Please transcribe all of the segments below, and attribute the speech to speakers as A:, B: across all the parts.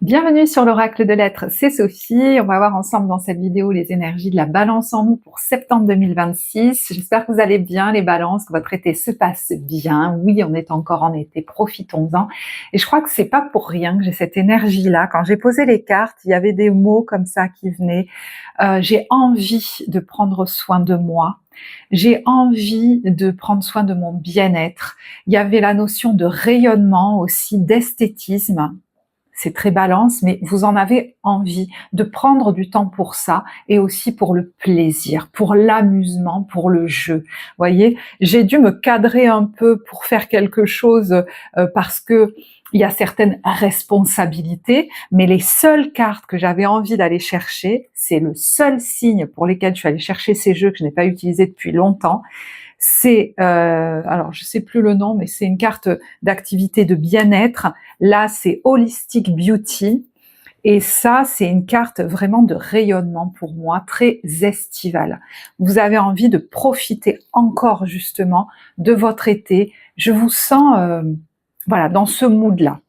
A: Bienvenue sur l'Oracle de l'Être, c'est Sophie. On va voir ensemble dans cette vidéo les énergies de la Balance en nous pour septembre 2026. J'espère que vous allez bien les Balances, que votre été se passe bien. Oui, on est encore en été, profitons-en. Et je crois que c'est pas pour rien que j'ai cette énergie-là. Quand j'ai posé les cartes, il y avait des mots comme ça qui venaient. J'ai envie de prendre soin de moi. J'ai envie de prendre soin de mon bien-être. Il y avait la notion de rayonnement aussi, d'esthétisme. C'est très Balance, mais vous en avez envie de prendre du temps pour ça et aussi pour le plaisir, pour l'amusement, pour le jeu. Vous voyez, j'ai dû me cadrer un peu pour faire quelque chose parce que il y a certaines responsabilités, mais les seules cartes que j'avais envie d'aller chercher, c'est le seul signe pour lesquels je suis allée chercher ces jeux que je n'ai pas utilisés depuis longtemps. C'est, alors je sais plus le nom, mais c'est une carte d'activité de bien-être. Là, c'est Holistic Beauty. Et ça, c'est une carte vraiment de rayonnement pour moi, très estivale. Vous avez envie de profiter encore justement de votre été. Je vous sens, voilà, dans ce mood-là.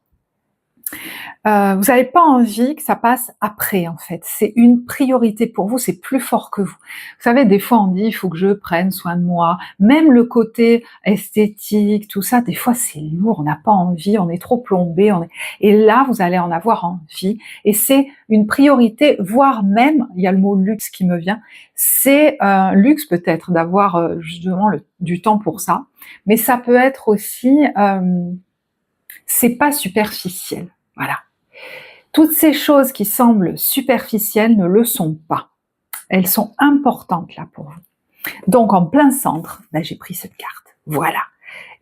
A: Vous n'avez pas envie que ça passe après, en fait. C'est une priorité pour vous, c'est plus fort que vous. Vous savez, des fois on dit, il faut que je prenne soin de moi. Même le côté esthétique, tout ça, des fois c'est lourd, on n'a pas envie, on est trop plombé. Et là, vous allez en avoir envie. Et c'est une priorité, voire même, il y a le mot luxe qui me vient, c'est un luxe peut-être d'avoir justement du temps pour ça. Mais ça peut être aussi, c'est pas superficiel. Voilà. Toutes ces choses qui semblent superficielles ne le sont pas. Elles sont importantes là pour vous. Donc en plein centre, là j'ai pris cette carte. Voilà.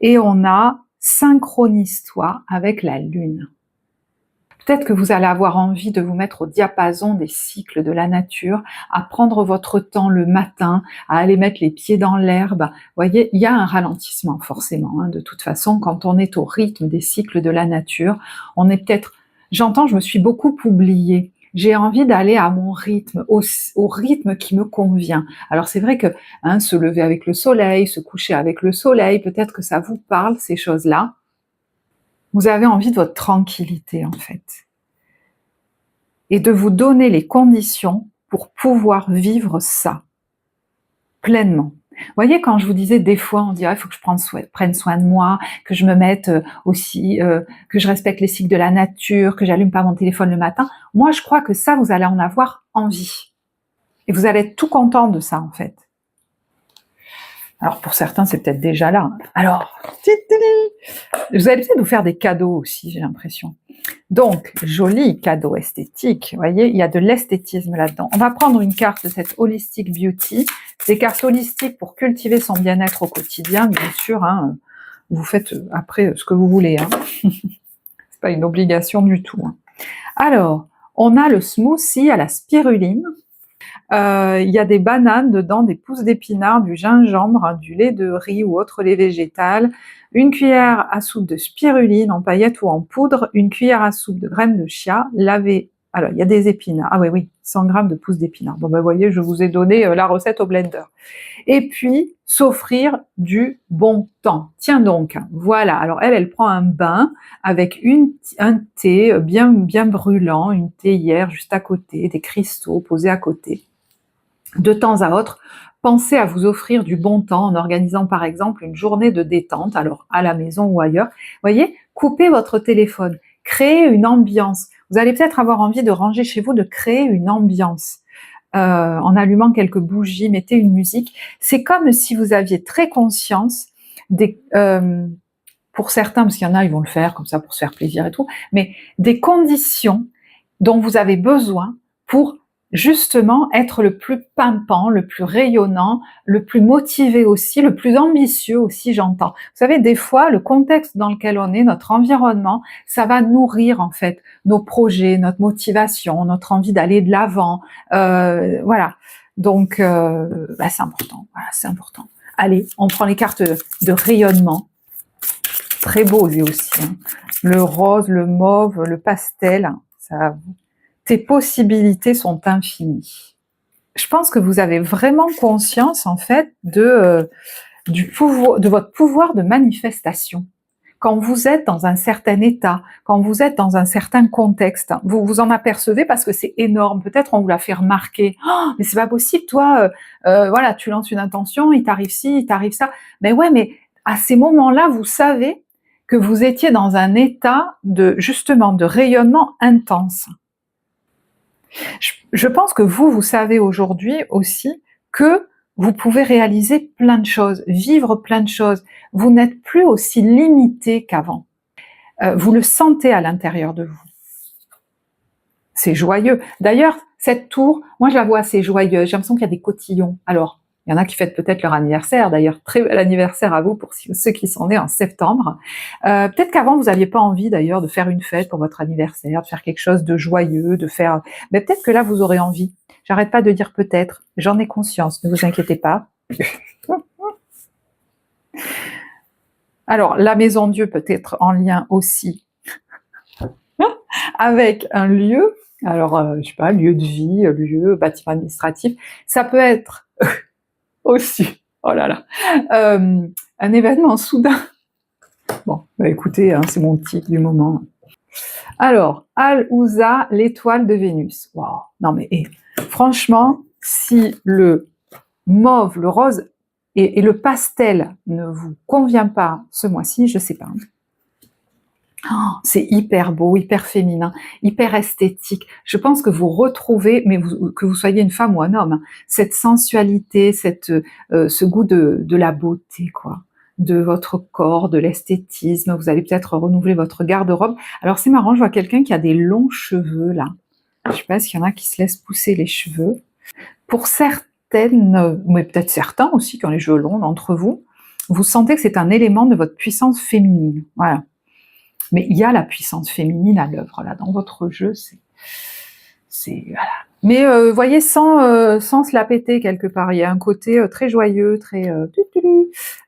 A: Et on a synchronise-toi avec la lune. Peut-être que vous allez avoir envie de vous mettre au diapason des cycles de la nature, à prendre votre temps le matin, à aller mettre les pieds dans l'herbe. Vous voyez, il y a un ralentissement forcément. De toute façon, quand on est au rythme des cycles de la nature, on est peut-être... J'entends, je me suis beaucoup oubliée. J'ai envie d'aller à mon rythme, au rythme qui me convient. Alors c'est vrai que se lever avec le soleil, se coucher avec le soleil, peut-être que ça vous parle, ces choses-là. Vous avez envie de votre tranquillité en fait. Et de vous donner les conditions pour pouvoir vivre ça pleinement. Vous voyez, quand je vous disais, des fois, on dit il faut que je prenne soin de moi, que je me mette aussi, que je respecte les cycles de la nature, que j'allume pas mon téléphone le matin. Moi, je crois que ça, vous allez en avoir envie. Et vous allez être tout content de ça, en fait. Alors, pour certains, c'est peut-être déjà là. Alors, vous allez peut-être vous faire des cadeaux aussi, j'ai l'impression. Donc, joli cadeau esthétique, vous voyez, il y a de l'esthétisme là-dedans. On va prendre une carte de cette Holistic Beauty, des cartes holistiques pour cultiver son bien-être au quotidien, bien sûr, vous faites après ce que vous voulez, c'est pas une obligation du tout. Alors, on a le smoothie à la spiruline, il y a des bananes dedans, des pousses d'épinards, du gingembre, du lait de riz ou autre lait végétal, une cuillère à soupe de spiruline en paillettes ou en poudre, une cuillère à soupe de graines de chia, lavées. Alors, il y a des épinards. Ah oui, 100 g de pousses d'épinards. Bon, ben, vous voyez, je vous ai donné la recette au blender. Et puis, s'offrir du bon temps. Tiens donc, voilà. Alors, elle prend un bain avec un thé bien brûlant, une théière juste à côté, des cristaux posés à côté. De temps à autre, pensez à vous offrir du bon temps en organisant par exemple une journée de détente, alors à la maison ou ailleurs. Vous voyez, coupez votre téléphone, créez une ambiance. Vous allez peut-être avoir envie de ranger chez vous, de créer une ambiance. En allumant quelques bougies, mettez une musique. C'est comme si vous aviez très conscience pour certains, parce qu'il y en a, ils vont le faire comme ça pour se faire plaisir et tout, mais des conditions dont vous avez besoin pour justement être le plus pimpant, le plus rayonnant, le plus motivé aussi, le plus ambitieux aussi, j'entends. Vous savez, des fois, le contexte dans lequel on est, notre environnement, ça va nourrir en fait nos projets, notre motivation, notre envie d'aller de l'avant, voilà. Donc, c'est important, voilà, c'est important. Allez, on prend les cartes de rayonnement. Très beau lui aussi, le rose, le mauve, le pastel, ça... Tes possibilités sont infinies. Je pense que vous avez vraiment conscience en fait de votre pouvoir de manifestation, quand vous êtes dans un certain état, quand vous êtes dans un certain contexte, vous vous en apercevez parce que c'est énorme. Peut-être on vous l'a fait remarquer. Oh, mais c'est pas possible, toi, voilà, tu lances une intention, il t'arrive ci, il t'arrive ça. Mais ouais, mais à ces moments-là, vous savez que vous étiez dans un état de, justement, de rayonnement intense. Je pense que vous savez aujourd'hui aussi que vous pouvez réaliser plein de choses, vivre plein de choses. Vous n'êtes plus aussi limité qu'avant. Vous le sentez à l'intérieur de vous. C'est joyeux. D'ailleurs, cette tour, moi je la vois assez joyeuse. J'ai l'impression qu'il y a des cotillons. Alors, il y en a qui fêtent peut-être leur anniversaire. D'ailleurs, très bel anniversaire à vous pour ceux qui sont nés en septembre. Peut-être qu'avant, vous n'aviez pas envie d'ailleurs de faire une fête pour votre anniversaire, de faire quelque chose de joyeux, de faire... Mais peut-être que là, vous aurez envie. J'arrête pas de dire peut-être. J'en ai conscience, ne vous inquiétez pas. Alors, la maison Dieu peut être en lien aussi avec un lieu. Alors, je sais pas, lieu de vie, lieu, bâtiment administratif. Ça peut être aussi, oh là là, un événement soudain. Bon, bah écoutez, hein, c'est mon tic du moment. Alors, Al-Ouza, l'étoile de Vénus. Wow. Non mais, franchement, si le mauve, le rose et le pastel ne vous convient pas ce mois-ci, je sais pas. Oh, c'est hyper beau, hyper féminin, hyper esthétique. Je pense que vous retrouvez, mais que vous soyez une femme ou un homme, hein, cette sensualité, ce goût de la beauté, quoi, de votre corps, de l'esthétisme. Vous allez peut-être renouveler votre garde-robe. Alors c'est marrant, je vois quelqu'un qui a des longs cheveux là. Je sais pas s'il y en a qui se laissent pousser les cheveux. Pour certaines, mais peut-être certains aussi qui ont les cheveux longs d'entre vous, vous sentez que c'est un élément de votre puissance féminine. Voilà. Mais il y a la puissance féminine à l'œuvre là dans votre jeu, c'est voilà. Mais voyez sans se la péter quelque part. Il y a un côté très joyeux, très.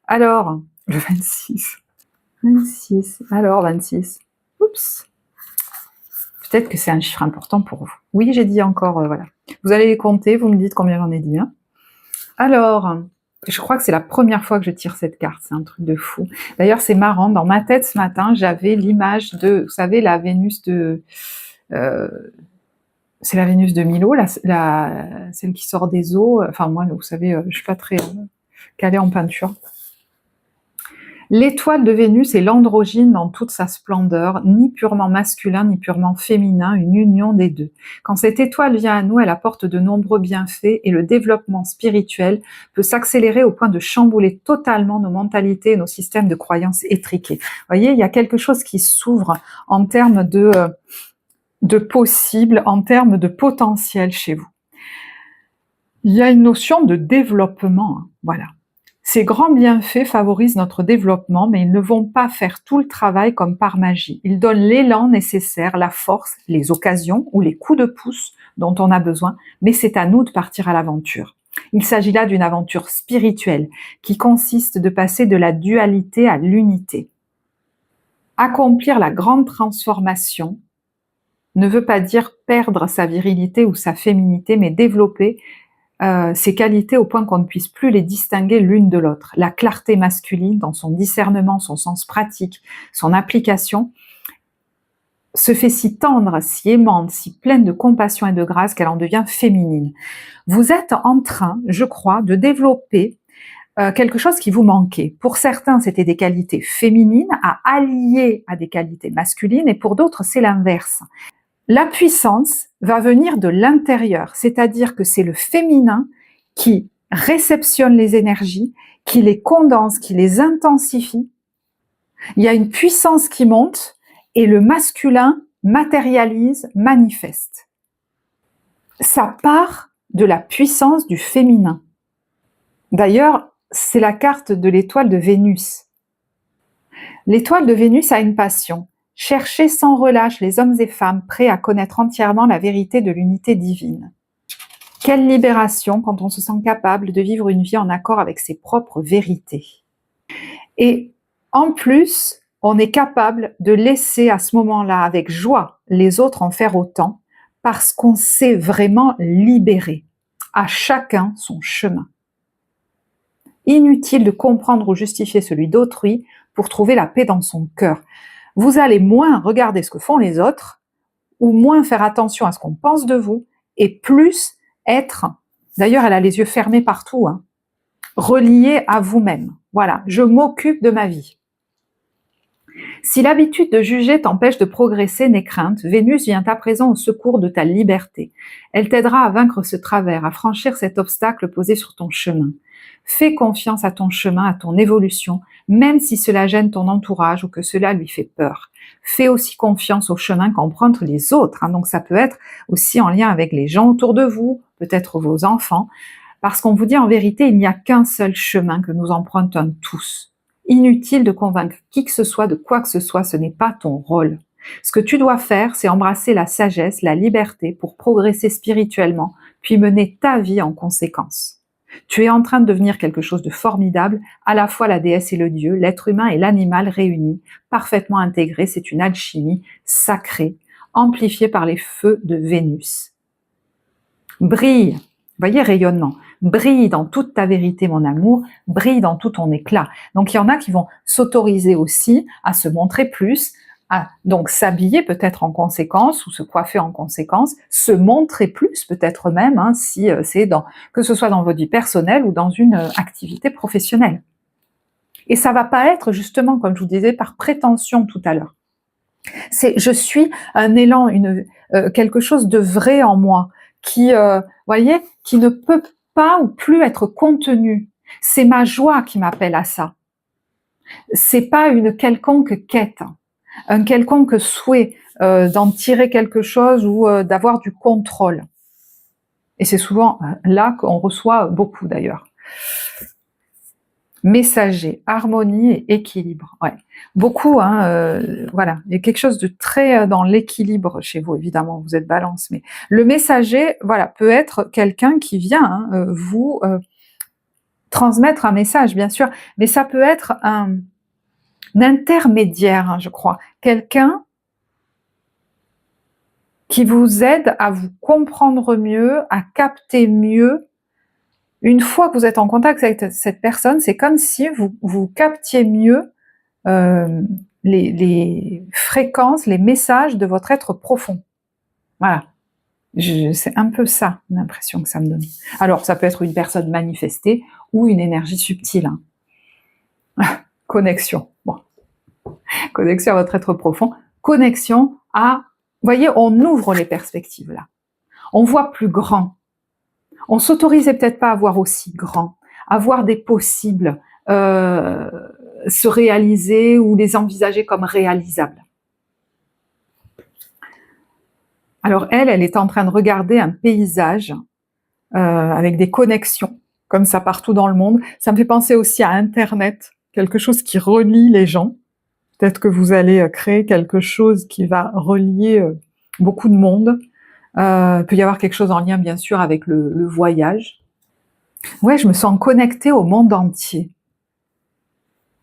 A: Alors le 26. Alors 26. Oups. Peut-être que c'est un chiffre important pour vous. Oui, j'ai dit encore voilà. Vous allez les compter, vous me dites combien j'en ai dit. Hein. Alors. Je crois que c'est la première fois que je tire cette carte, c'est un truc de fou. D'ailleurs, c'est marrant, dans ma tête ce matin, j'avais l'image de, vous savez, la Vénus de... c'est la Vénus de Milo, celle qui sort des eaux. Enfin, moi, vous savez, je suis pas très calée en peinture. L'étoile de Vénus est l'androgyne dans toute sa splendeur, ni purement masculin, ni purement féminin, une union des deux. Quand cette étoile vient à nous, elle apporte de nombreux bienfaits et le développement spirituel peut s'accélérer au point de chambouler totalement nos mentalités et nos systèmes de croyances étriqués. Vous voyez, il y a quelque chose qui s'ouvre en termes de possible, en termes de potentiel chez vous. Il y a une notion de développement, hein, voilà. Ces grands bienfaits favorisent notre développement, mais ils ne vont pas faire tout le travail comme par magie. Ils donnent l'élan nécessaire, la force, les occasions ou les coups de pouce dont on a besoin, mais c'est à nous de partir à l'aventure. Il s'agit là d'une aventure spirituelle qui consiste de passer de la dualité à l'unité. Accomplir la grande transformation ne veut pas dire perdre sa virilité ou sa féminité, mais développer ces qualités au point qu'on ne puisse plus les distinguer l'une de l'autre. La clarté masculine dans son discernement, son sens pratique, son application, se fait si tendre, si aimante, si pleine de compassion et de grâce qu'elle en devient féminine. Vous êtes en train, je crois, de développer quelque chose qui vous manquait. Pour certains, c'était des qualités féminines à allier à des qualités masculines, et pour d'autres, c'est l'inverse. La puissance va venir de l'intérieur, c'est-à-dire que c'est le féminin qui réceptionne les énergies, qui les condense, qui les intensifie. Il y a une puissance qui monte et le masculin matérialise, manifeste. Ça part de la puissance du féminin. D'ailleurs, c'est la carte de l'étoile de Vénus. L'étoile de Vénus a une passion. Chercher sans relâche les hommes et femmes prêts à connaître entièrement la vérité de l'unité divine. Quelle libération quand on se sent capable de vivre une vie en accord avec ses propres vérités. Et en plus, on est capable de laisser à ce moment-là, avec joie, les autres en faire autant, parce qu'on s'est vraiment libéré. À chacun son chemin. Inutile de comprendre ou justifier celui d'autrui pour trouver la paix dans son cœur. Vous allez moins regarder ce que font les autres, ou moins faire attention à ce qu'on pense de vous, et plus être, d'ailleurs elle a les yeux fermés partout, hein, relié à vous-même. Voilà, je m'occupe de ma vie. Si l'habitude de juger t'empêche de progresser, n'aie crainte, Vénus vient à présent au secours de ta liberté. Elle t'aidera à vaincre ce travers, à franchir cet obstacle posé sur ton chemin. Fais confiance à ton chemin, à ton évolution, même si cela gêne ton entourage ou que cela lui fait peur. Fais aussi confiance au chemin qu'empruntent les autres, hein. Donc ça peut être aussi en lien avec les gens autour de vous, peut-être vos enfants, parce qu'on vous dit en vérité, il n'y a qu'un seul chemin que nous empruntons tous. Inutile de convaincre qui que ce soit de quoi que ce soit, ce n'est pas ton rôle. Ce que tu dois faire, c'est embrasser la sagesse, la liberté pour progresser spirituellement, puis mener ta vie en conséquence. Tu es en train de devenir quelque chose de formidable, à la fois la déesse et le dieu, l'être humain et l'animal réunis, parfaitement intégrés, c'est une alchimie sacrée, amplifiée par les feux de Vénus. Brille, voyez, rayonnement, brille dans toute ta vérité, mon amour, brille dans tout ton éclat. Donc il y en a qui vont s'autoriser aussi à se montrer plus, à donc s'habiller peut-être en conséquence ou se coiffer en conséquence, se montrer plus peut-être même, hein, si c'est que ce soit dans votre vie personnelle ou dans une activité professionnelle. Et ça va pas être justement, comme je vous disais, par prétention tout à l'heure. C'est je suis un élan, quelque chose de vrai en moi qui, voyez, qui ne peut pas ou plus être contenu. C'est ma joie qui m'appelle à ça. C'est pas une quelconque quête, un quelconque souhait d'en tirer quelque chose ou d'avoir du contrôle. Et c'est souvent là qu'on reçoit beaucoup d'ailleurs. Messager, harmonie et équilibre. Ouais. Beaucoup, hein, voilà. Il y a quelque chose de très dans l'équilibre chez vous, évidemment, vous êtes balance, mais le messager, voilà, peut être quelqu'un qui vient vous transmettre un message, bien sûr, mais ça peut être un intermédiaire, hein, je crois. Quelqu'un qui vous aide à vous comprendre mieux, à capter mieux. Une fois que vous êtes en contact avec cette personne, c'est comme si vous captiez mieux les fréquences, les messages de votre être profond. Voilà. C'est un peu ça, l'impression que ça me donne. Alors, ça peut être une personne manifestée ou une énergie subtile. Hein. Connexion. Bon. Connexion à votre être profond. Connexion à... Vous voyez, on ouvre les perspectives là. On voit plus grand. On s'autorisait peut-être pas à voir aussi grand, à voir des possibles se réaliser ou les envisager comme réalisables. Alors elle est en train de regarder un paysage avec des connexions, comme ça partout dans le monde. Ça me fait penser aussi à Internet, quelque chose qui relie les gens. Peut-être que vous allez créer quelque chose qui va relier beaucoup de monde. Il peut y avoir quelque chose en lien, bien sûr, avec le voyage. Ouais, je me sens connectée au monde entier.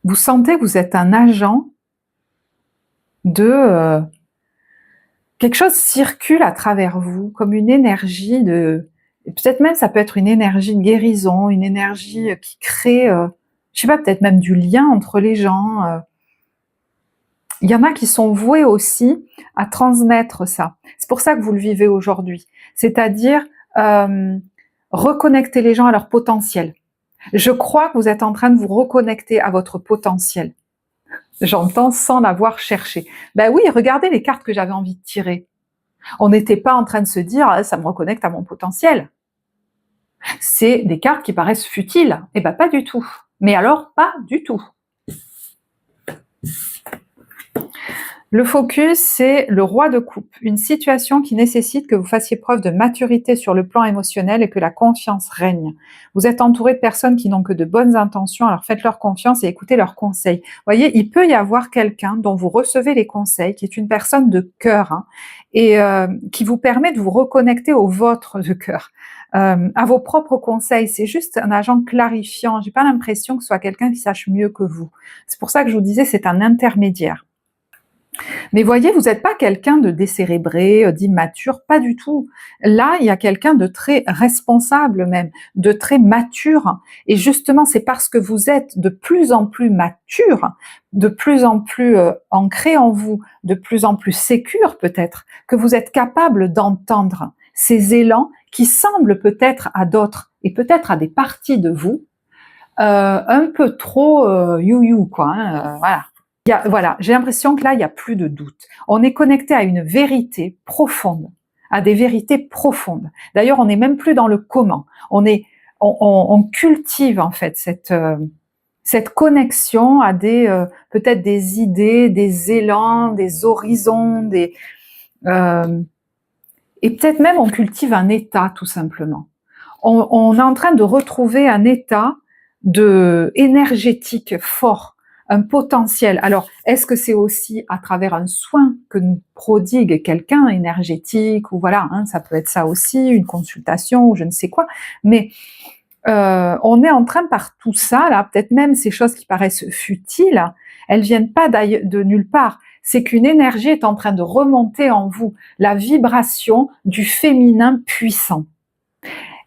A: Vous sentez que vous êtes un agent de... quelque chose circule à travers vous, comme une énergie de... Peut-être même, ça peut être une énergie de guérison, une énergie qui crée, je sais pas, peut-être même du lien entre les gens. Il y en a qui sont voués aussi à transmettre ça. C'est pour ça que vous le vivez aujourd'hui. C'est-à-dire reconnecter les gens à leur potentiel. Je crois que vous êtes en train de vous reconnecter à votre potentiel. J'entends sans l'avoir cherché. Ben oui, regardez les cartes que j'avais envie de tirer. On n'était pas en train de se dire ah, ça me reconnecte à mon potentiel. C'est des cartes qui paraissent futiles. Eh ben pas du tout. Mais alors pas du tout. Le focus, c'est le roi de coupe, une situation qui nécessite que vous fassiez preuve de maturité sur le plan émotionnel et que la confiance règne. Vous êtes entouré de personnes qui n'ont que de bonnes intentions, alors faites-leur confiance et écoutez leurs conseils. Vous voyez, il peut y avoir quelqu'un dont vous recevez les conseils, qui est une personne de cœur, hein, et qui vous permet de vous reconnecter au vôtre de cœur, à vos propres conseils. C'est juste un agent clarifiant. J'ai pas l'impression que ce soit quelqu'un qui sache mieux que vous. C'est pour ça que je vous disais, c'est un intermédiaire. Mais voyez, vous n'êtes pas quelqu'un de décérébré, d'immature, pas du tout. Là, il y a quelqu'un de très responsable même, de très mature. Et justement, c'est parce que vous êtes de plus en plus mature, de plus en plus ancré en vous, de plus en plus sécure peut-être, que vous êtes capable d'entendre ces élans qui semblent peut-être à d'autres et peut-être à des parties de vous un peu trop you quoi. Voilà. Voilà, j'ai l'impression que là, il n'y a plus de doute. On est connecté à une vérité profonde, à des vérités profondes. D'ailleurs, on n'est même plus dans le comment. On cultive en fait cette connexion à des peut-être des idées, des élans, des horizons, et peut-être même on cultive un état tout simplement. On est en train de retrouver un état énergétique fort, un potentiel. Alors, est-ce que c'est aussi à travers un soin que nous prodigue quelqu'un énergétique ou voilà, hein, ça peut être ça aussi, une consultation ou je ne sais quoi. Mais on est en train par tout ça là, peut-être même ces choses qui paraissent futiles, elles viennent pas de nulle part. C'est qu'une énergie est en train de remonter en vous, la vibration du féminin puissant.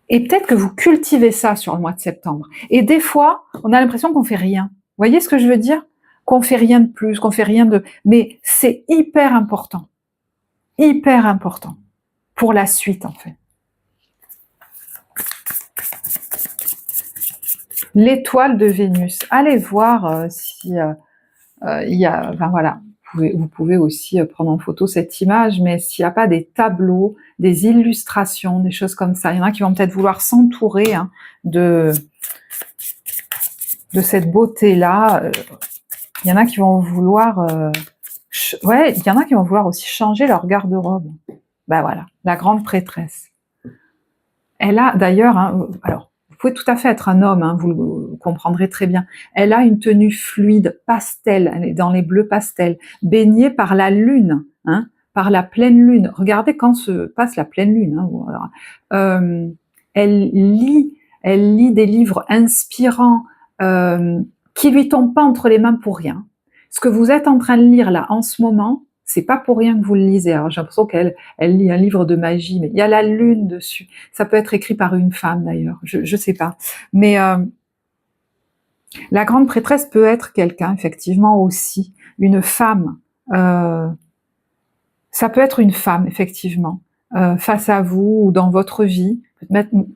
A: Et peut-être que vous cultivez ça sur le mois de septembre. Et des fois, on a l'impression qu'on fait rien. Vous voyez ce que je veux dire? Qu'on fait rien de plus, qu'on fait rien de... Mais c'est hyper important. Hyper important. Pour la suite, en fait. L'étoile de Vénus. Allez voir si il y a... Enfin voilà. Vous pouvez aussi prendre en photo cette image, mais s'il n'y a pas des tableaux, des illustrations, des choses comme ça, il y en a qui vont peut-être vouloir s'entourer hein, de cette beauté-là. Il y en a qui vont vouloir... ouais, il y en a qui vont vouloir aussi changer leur garde-robe. Ben voilà, la grande prêtresse. Elle a d'ailleurs... Hein, alors, vous pouvez tout à fait être un homme, hein, vous le comprendrez très bien. Elle a une tenue fluide, pastel, elle est dans les bleus pastels, baignée par la lune, hein, par la pleine lune. Regardez quand se passe la pleine lune. Hein, elle lit des livres inspirants qui lui tombent pas entre les mains pour rien. Ce que vous êtes en train de lire là en ce moment, c'est pas pour rien que vous le lisez. Alors j'ai l'impression qu'elle lit un livre de magie, mais il y a la lune dessus. Ça peut être écrit par une femme d'ailleurs, je sais pas. Mais la grande prêtresse peut être quelqu'un, effectivement aussi, une femme. Ça peut être une femme, effectivement, face à vous ou dans votre vie.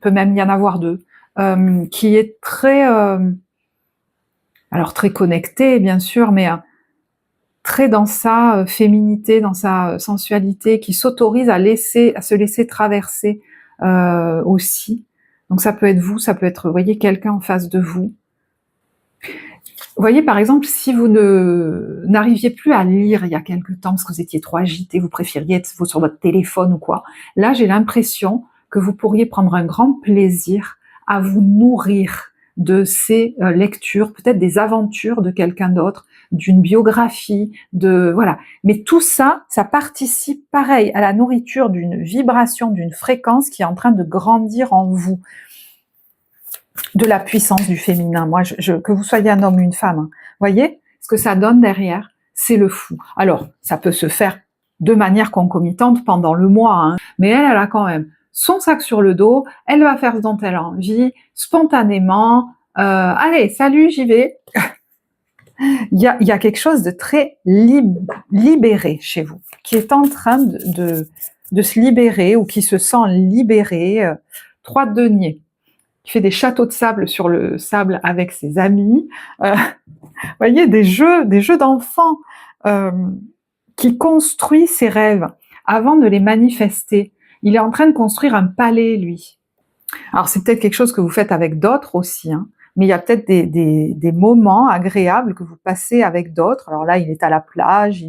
A: Peut même y en avoir deux, qui est très, alors très connectée bien sûr, mais très dans sa féminité, dans sa sensualité, qui s'autorise à se laisser traverser aussi. Donc ça peut être vous, ça peut être, vous voyez, quelqu'un en face de vous. Vous voyez, par exemple, si vous n'arriviez plus à lire il y a quelque temps, parce que vous étiez trop agité, vous préfériez être sur votre téléphone ou quoi, là j'ai l'impression que vous pourriez prendre un grand plaisir à vous nourrir de ces lectures, peut-être des aventures de quelqu'un d'autre, d'une biographie, voilà. Mais tout ça, ça participe pareil à la nourriture d'une vibration, d'une fréquence qui est en train de grandir en vous, de la puissance du féminin. Moi, que vous soyez un homme ou une femme, hein, voyez, ce que ça donne derrière, c'est le fou. Alors, ça peut se faire de manière concomitante pendant le mois, hein, mais elle a quand même son sac sur le dos, elle va faire ce dont elle a envie, spontanément. Allez, salut, j'y vais. Il y a quelque chose de très libéré chez vous, qui est en train de se libérer ou qui se sent libéré. 3 de deniers, qui fait des châteaux de sable sur le sable avec ses amis. Vous voyez, des jeux d'enfants qui construit ses rêves avant de les manifester. Il est en train de construire un palais, lui. Alors, c'est peut-être quelque chose que vous faites avec d'autres aussi, hein, mais il y a peut-être des moments agréables que vous passez avec d'autres. Alors là, il est à la plage,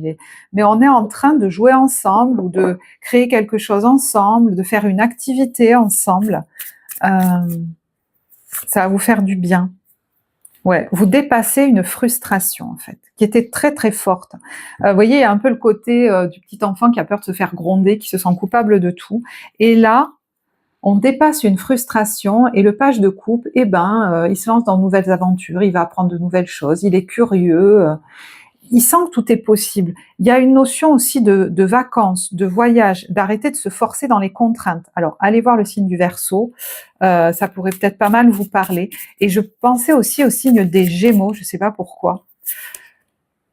A: mais on est en train de jouer ensemble ou de créer quelque chose ensemble, de faire une activité ensemble. Ça va vous faire du bien. Ouais, vous dépassez une frustration en fait, qui était très très forte. Vous voyez, il y a un peu le côté du petit enfant qui a peur de se faire gronder, qui se sent coupable de tout. Et là, on dépasse une frustration et le page de coupe, il se lance dans de nouvelles aventures, il va apprendre de nouvelles choses, il est curieux, il sent que tout est possible. Il y a une notion aussi de vacances, de voyage, d'arrêter de se forcer dans les contraintes. Alors, allez voir le signe du Verseau, ça pourrait peut-être pas mal vous parler. Et je pensais aussi au signe des Gémeaux, je sais pas pourquoi.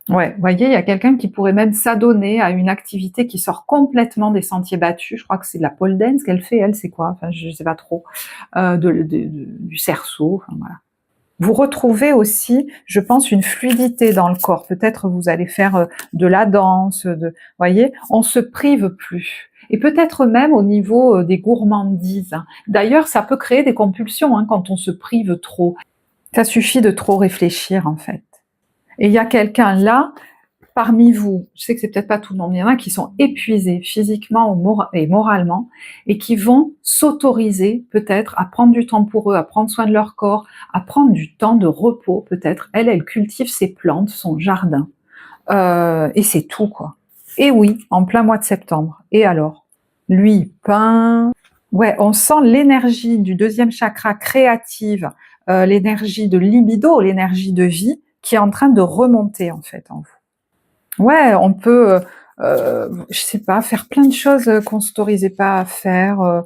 A: Ouais, vous voyez, il y a quelqu'un qui pourrait même s'adonner à une activité qui sort complètement des sentiers battus. Je crois que c'est de la pole dance qu'elle fait, elle, c'est quoi? Enfin, je sais pas trop. Du cerceau, enfin voilà. Vous retrouvez aussi, je pense, une fluidité dans le corps. Peut-être vous allez faire de la danse, voyez, on se prive plus. Et peut-être même au niveau des gourmandises. D'ailleurs, ça peut créer des compulsions quand on se prive trop. Ça suffit de trop réfléchir, en fait. Et il y a quelqu'un là, parmi vous, je sais que c'est peut-être pas tout le monde, mais il y en a qui sont épuisés physiquement et moralement et qui vont s'autoriser peut-être à prendre du temps pour eux, à prendre soin de leur corps, à prendre du temps de repos peut-être. Elle cultive ses plantes, son jardin. Et c'est tout, quoi. Et oui, en plein mois de septembre. Et alors? Lui, il peint. Ouais, on sent l'énergie du deuxième chakra créative, l'énergie de libido, l'énergie de vie, qui est en train de remonter en fait en vous. Ouais, on peut, je sais pas, faire plein de choses qu'on s'autorisait pas à faire.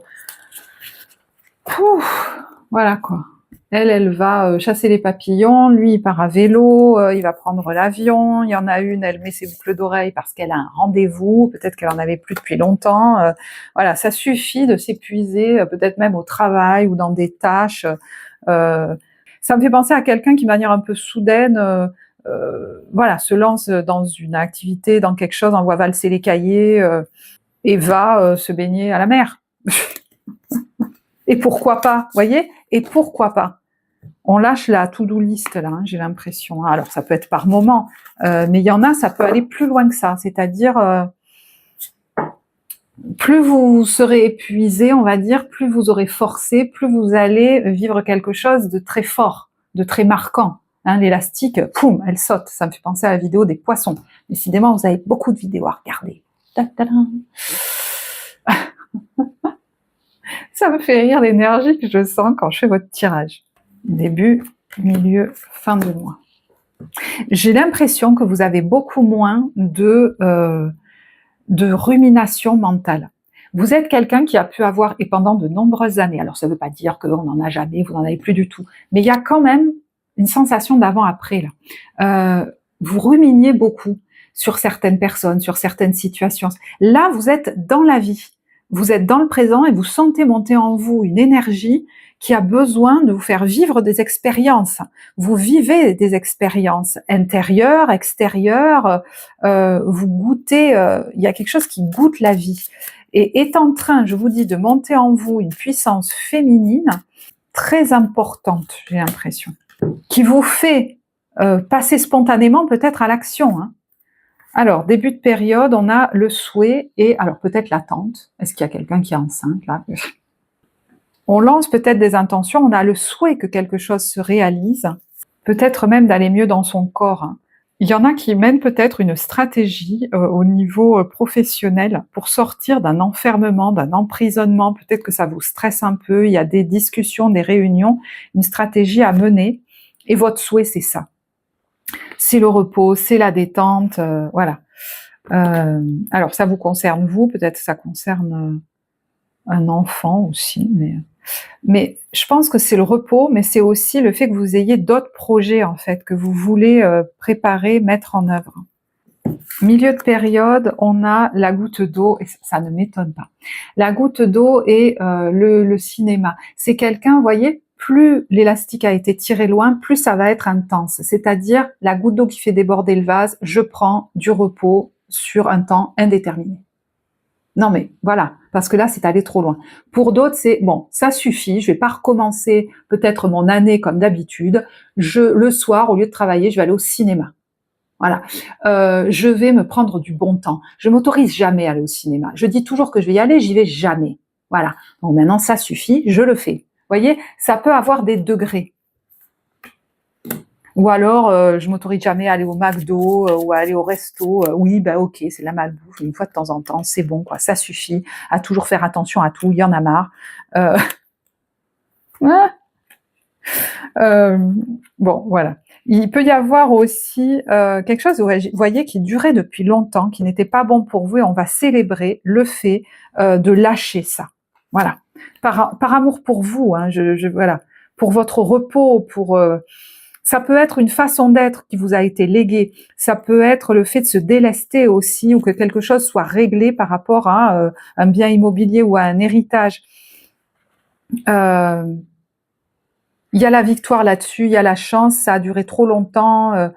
A: Voilà quoi. Elle va chasser les papillons, lui il part à vélo, il va prendre l'avion, il y en a une, elle met ses boucles d'oreilles parce qu'elle a un rendez-vous, peut-être qu'elle en avait plus depuis longtemps. Voilà, ça suffit de s'épuiser, peut-être même au travail ou dans des tâches. Ça me fait penser à quelqu'un qui, de manière un peu soudaine, voilà, se lance dans une activité, dans quelque chose, envoie valser les cahiers et va se baigner à la mer. Et pourquoi pas, voyez? Et pourquoi pas? On lâche la to-do list là, j'ai l'impression. Alors ça peut être par moment, mais il y en a, ça peut aller plus loin que ça. C'est-à-dire, plus vous serez épuisé, on va dire, plus vous aurez forcé, plus vous allez vivre quelque chose de très fort, de très marquant. L'élastique, poum, elle saute. Ça me fait penser à la vidéo des poissons. Décidément, vous avez beaucoup de vidéos à regarder. Ça me fait rire l'énergie que je sens quand je fais votre tirage. Début, milieu, fin de mois. J'ai l'impression que vous avez beaucoup moins de rumination mentale. Vous êtes quelqu'un qui a pu avoir, et pendant de nombreuses années, alors ça ne veut pas dire qu'on n'en a jamais, vous n'en avez plus du tout, mais il y a quand même une sensation d'avant-après là. Vous ruminiez beaucoup sur certaines personnes, sur certaines situations. Là, vous êtes dans la vie, vous êtes dans le présent et vous sentez monter en vous une énergie qui a besoin de vous faire vivre des expériences. Vous vivez des expériences intérieures, extérieures, vous goûtez, il y a quelque chose qui goûte la vie. Et est en train, je vous dis, de monter en vous une puissance féminine très importante, j'ai l'impression, qui vous fait passer spontanément peut-être à l'action. Alors, début de période, on a le souhait et alors peut-être l'attente. Est-ce qu'il y a quelqu'un qui est enceinte là? On lance peut-être des intentions, on a le souhait que quelque chose se réalise, peut-être même d'aller mieux dans son corps. Il y en a qui mènent peut-être une stratégie au niveau professionnel pour sortir d'un enfermement, d'un emprisonnement, peut-être que ça vous stresse un peu, il y a des discussions, des réunions, une stratégie à mener, et votre souhait c'est ça. C'est le repos, c'est la détente, voilà. Alors ça vous concerne vous, peut-être ça concerne un enfant aussi, mais je pense que c'est le repos, mais c'est aussi le fait que vous ayez d'autres projets en fait, que vous voulez préparer, mettre en œuvre. Milieu de période, on a la goutte d'eau, et ça ne m'étonne pas. La goutte d'eau et le cinéma. C'est quelqu'un, vous voyez, plus l'élastique a été tiré loin, plus ça va être intense. C'est-à-dire la goutte d'eau qui fait déborder le vase, je prends du repos sur un temps indéterminé. Non mais voilà, parce que là c'est allé trop loin. Pour d'autres c'est bon, ça suffit, je vais pas recommencer peut-être mon année comme d'habitude. Le soir, au lieu de travailler, je vais aller au cinéma. Voilà, je vais me prendre du bon temps. Je m'autorise jamais à aller au cinéma. Je dis toujours que je vais y aller, j'y vais jamais. Voilà. Donc maintenant ça suffit, je le fais. Vous voyez, ça peut avoir des degrés. Ou alors, je m'autorise jamais à aller au McDo ou à aller au resto. Oui, bah ok, c'est la malbouffe, une fois de temps en temps, c'est bon, quoi, ça suffit. À toujours faire attention à tout, il y en a marre. Bon, voilà. Il peut y avoir aussi quelque chose, vous voyez, qui durait depuis longtemps, qui n'était pas bon pour vous, et on va célébrer le fait de lâcher ça. Voilà. Par amour pour vous, hein, voilà, pour votre repos, ça peut être une façon d'être qui vous a été léguée. Ça peut être le fait de se délester aussi, ou que quelque chose soit réglé par rapport à un bien immobilier ou à un héritage. Il y a la victoire là-dessus, il y a la chance, ça a duré trop longtemps.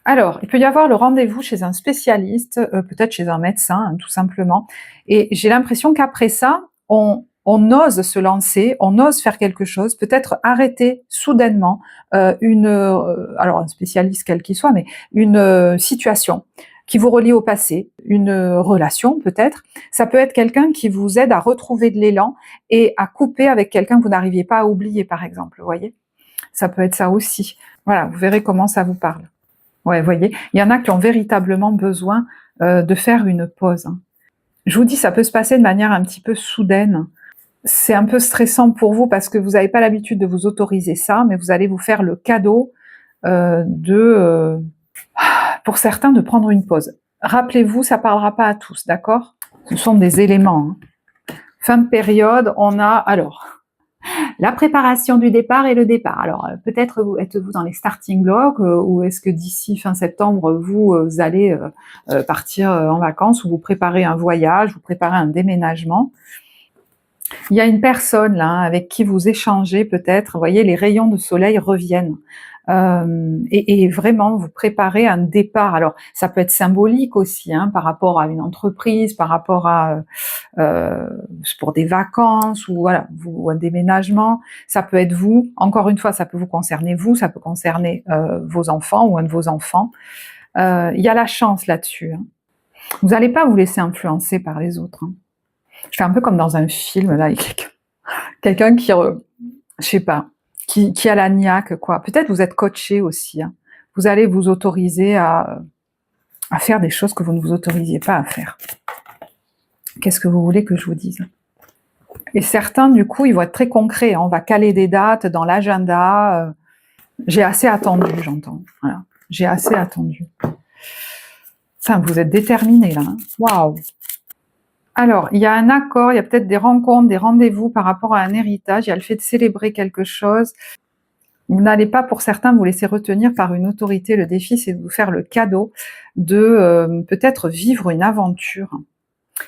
A: Alors, il peut y avoir le rendez-vous chez un spécialiste, peut-être chez un médecin, hein, tout simplement. Et j'ai l'impression qu'après ça, on ose se lancer, on ose faire quelque chose, peut-être arrêter soudainement alors un spécialiste quel qu'il soit, mais une situation qui vous relie au passé, une relation peut-être. Ça peut être quelqu'un qui vous aide à retrouver de l'élan et à couper avec quelqu'un que vous n'arriviez pas à oublier, par exemple, vous voyez. Ça peut être ça aussi. Voilà, vous verrez comment ça vous parle. Ouais, vous voyez, il y en a qui ont véritablement besoin de faire une pause. Hein. Je vous dis, ça peut se passer de manière un petit peu soudaine. C'est un peu stressant pour vous parce que vous n'avez pas l'habitude de vous autoriser ça, mais vous allez vous faire le cadeau pour certains, de prendre une pause. Rappelez-vous, ça ne parlera pas à tous, d'accord? Ce sont des éléments. Hein. Fin de période, on a alors la préparation du départ et le départ. Alors peut-être êtes-vous dans les starting blocks ou est-ce que d'ici fin septembre vous allez partir en vacances ou vous préparez un voyage, vous préparez un déménagement. Il y a une personne là avec qui vous échangez peut-être, vous voyez, les rayons de soleil reviennent. Et vraiment vous préparez un départ. Alors ça peut être symbolique aussi, hein, par rapport à une entreprise, par rapport à pour des vacances ou voilà, ou un déménagement. Ça peut être vous. Encore une fois, ça peut vous concerner vous, ça peut concerner vos enfants ou un de vos enfants. Il y a la chance là-dessus. Hein. Vous n'allez pas vous laisser influencer par les autres. Hein. Je fais un peu comme dans un film là, quelqu'un qui, je sais pas, qui a la niaque, quoi. Peut-être vous êtes coaché aussi. Hein. Vous allez vous autoriser à faire des choses que vous ne vous autorisiez pas à faire. Qu'est-ce que vous voulez que je vous dise? Et certains, du coup, ils vont être très concrets. Hein. On va caler des dates dans l'agenda. J'ai assez attendu, j'entends. Voilà. J'ai assez attendu. Enfin, vous êtes déterminés là. Waouh! Alors, il y a un accord, il y a peut-être des rencontres, des rendez-vous par rapport à un héritage, il y a le fait de célébrer quelque chose. Vous n'allez pas, pour certains, vous laisser retenir par une autorité. Le défi, c'est de vous faire le cadeau de peut-être vivre une aventure.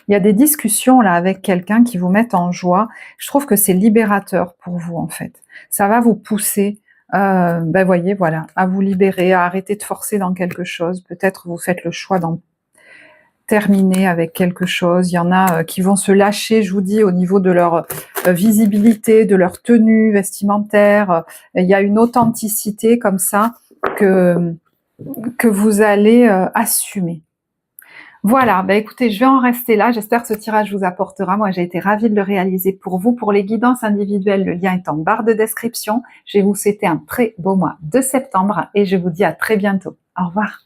A: Il y a des discussions là avec quelqu'un qui vous mettent en joie. Je trouve que c'est libérateur pour vous en fait. Ça va vous pousser, voyez, voilà, à vous libérer, à arrêter de forcer dans quelque chose. Peut-être vous faites le choix d'en terminer avec quelque chose. Il y en a qui vont se lâcher, je vous dis, au niveau de leur visibilité, de leur tenue vestimentaire. Il y a une authenticité comme ça que vous allez assumer. Voilà, écoutez, je vais en rester là. J'espère que ce tirage vous apportera. Moi, j'ai été ravie de le réaliser pour vous. Pour les guidances individuelles, le lien est en barre de description. Je vais vous souhaiter un très beau mois de septembre et je vous dis à très bientôt. Au revoir.